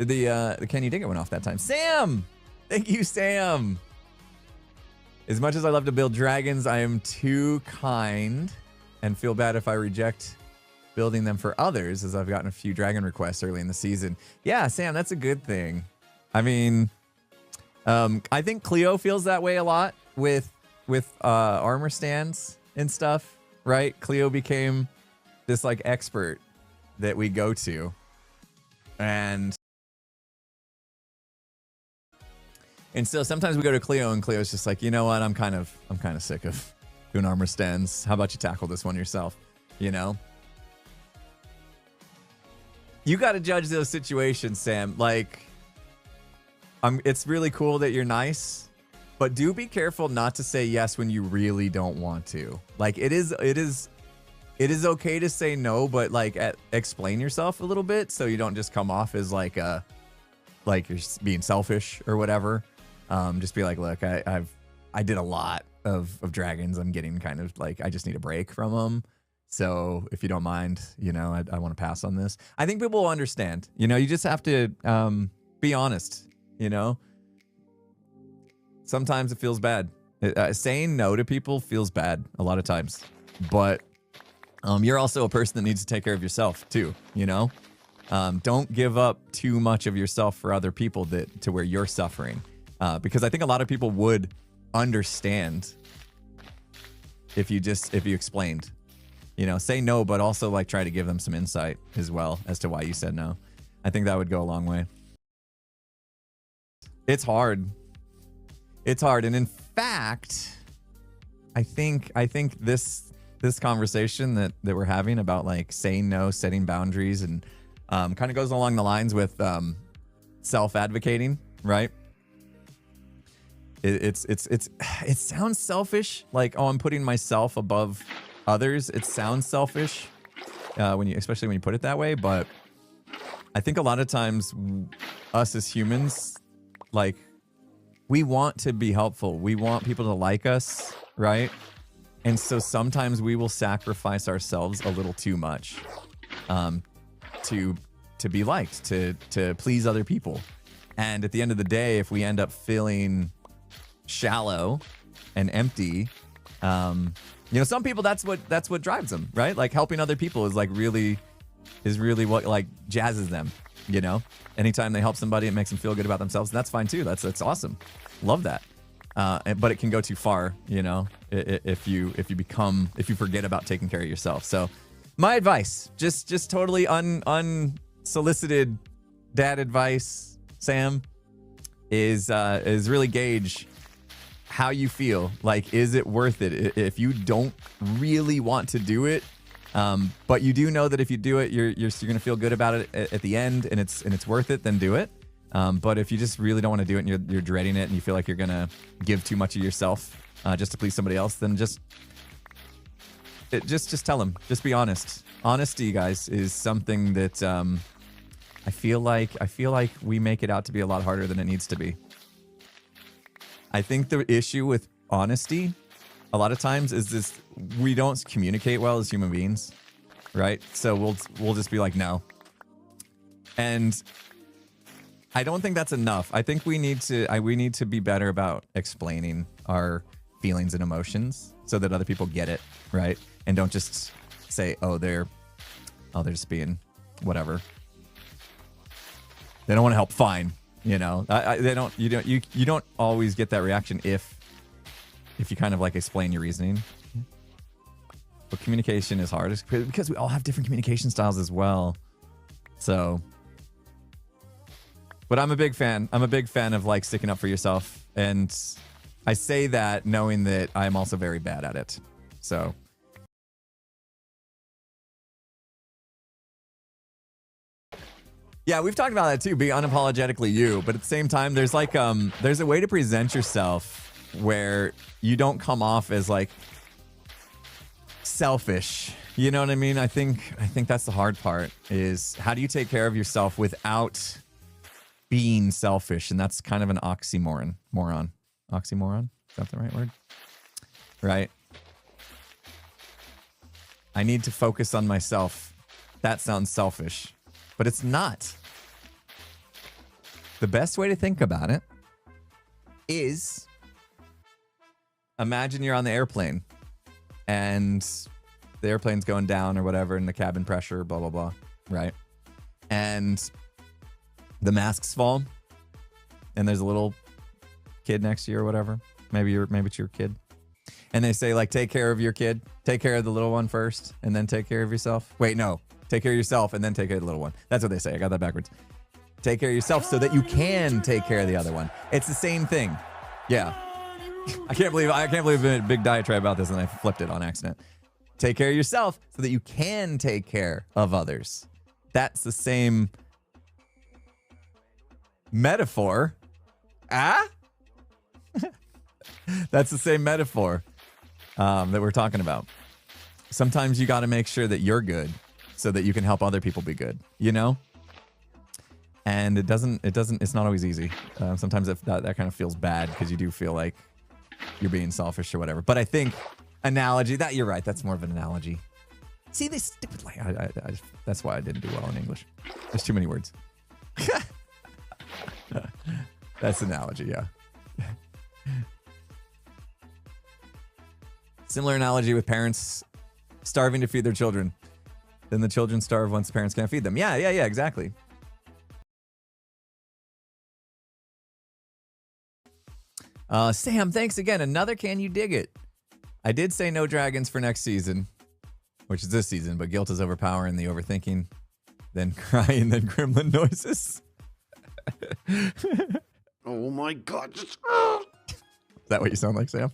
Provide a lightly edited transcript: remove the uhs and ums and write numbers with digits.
The Can You Dig It went off that time. Sam! Thank you, Sam. As much as I love to build dragons, I am too kind and feel bad if I reject building them for others, as I've gotten a few dragon requests early in the season. Yeah, Sam, that's a good thing. I mean, I think Cleo feels that way a lot with armor stands and stuff, right? Cleo became this like expert that we go to, and so sometimes we go to Cleo and Cleo's just like, you know what, I'm kind of sick of doing armor stands. How about you tackle this one yourself? You know, you got to judge those situations, Sam. Like, it's really cool that you're nice, but do be careful not to say yes when you really don't want to. Like, it is okay to say no, but like explain yourself a little bit so you don't just come off as like you're being selfish or whatever. Just be like, look, I did a lot of dragons. I'm getting kind of like, I just need a break from them. So if you don't mind, you know, I want to pass on this. I think people will understand. You know, you just have to be honest. You know, sometimes it feels bad. Saying no to people feels bad a lot of times, but you're also a person that needs to take care of yourself too. You know, don't give up too much of yourself for other people to where you're suffering. Because I think a lot of people would understand if you explained, you know, say no, but also like try to give them some insight as well as to why you said no. I think that would go a long way. It's hard. It's hard. And in fact, I think this conversation that we're having about like saying no, setting boundaries, and kind of goes along the lines with self-advocating, right? It sounds selfish, like, oh, I'm putting myself above others. It sounds selfish especially when you put it that way, but I think a lot of times us as humans, like, we want to be helpful. We want people to like us, right? And so sometimes we will sacrifice ourselves a little too much to be liked, to please other people. And at the end of the day, if we end up feeling shallow and empty, you know, some people, that's what drives them, right? Like, helping other people is really what like jazzes them, you know. Anytime they help somebody, it makes them feel good about themselves. And that's fine too. That's awesome. Love that. But it can go too far, you know, if you forget about taking care of yourself. So my advice, just totally unsolicited dad advice, Sam, is really gauge how you feel. Like, is it worth it? If you don't really want to do it, but you do know that if you do it, you're gonna feel good about it at the end, and it's worth it, then do it. But if you just really don't want to do it and you're dreading it and you feel like you're gonna give too much of yourself just to please somebody else, then just tell them. Just be honest. Honesty, guys, is something that I feel like we make it out to be a lot harder than it needs to be. I think the issue with honesty a lot of times is this: we don't communicate well as human beings, right? So we'll just be like, no. And I don't think that's enough. I think we need to be better about explaining our feelings and emotions so that other people get it, right? And don't just say, oh, they're just being whatever. They don't want to help. Fine. You know, you don't always get that reaction if you kind of like explain your reasoning. But communication is hard because we all have different communication styles as well. So, but I'm a big fan. I'm a big fan of like sticking up for yourself. And I say that knowing that I'm also very bad at it. So. Yeah, we've talked about that too, being unapologetically you, but at the same time, there's like, there's a way to present yourself where you don't come off as like selfish. You know what I mean? I think that's the hard part, is how do you take care of yourself without being selfish? And that's kind of an oxymoron. Oxymoron? Is that the right word? Right. I need to focus on myself. That sounds selfish, but it's not. The best way to think about it is imagine you're on the airplane and the airplane's going down or whatever, and the cabin pressure, blah, blah, blah, right? And the masks fall, and there's a little kid next to you or whatever. Maybe it's your kid. And they say, like, take care of your kid. Take care of the little one first, and then take care of yourself. Wait, no. Take care of yourself, and then take care of the little one. That's what they say. I got that backwards. Take care of yourself so that you can take care of the other one. It's the same thing. Yeah. I can't believe a big diatribe about this, and I flipped it on accident. Take care of yourself so that you can take care of others. That's the same metaphor. That's the same metaphor that we're talking about. Sometimes you got to make sure that you're good so that you can help other people be good, you know? And it's not always easy. Sometimes that kind of feels bad because you do feel like you're being selfish or whatever. But I think analogy, that you're right. That's more of an analogy. See, this stupid, like, that's why I didn't do well in English. There's too many words. That's analogy, yeah. Similar analogy with parents starving to feed their children. Then the children starve once the parents can't feed them. Yeah, exactly. Sam, thanks again. Another Can You Dig It? I did say no dragons for next season, which is this season, but guilt is overpowering the overthinking, then crying, then gremlin noises. Oh my God. Is that what you sound like, Sam?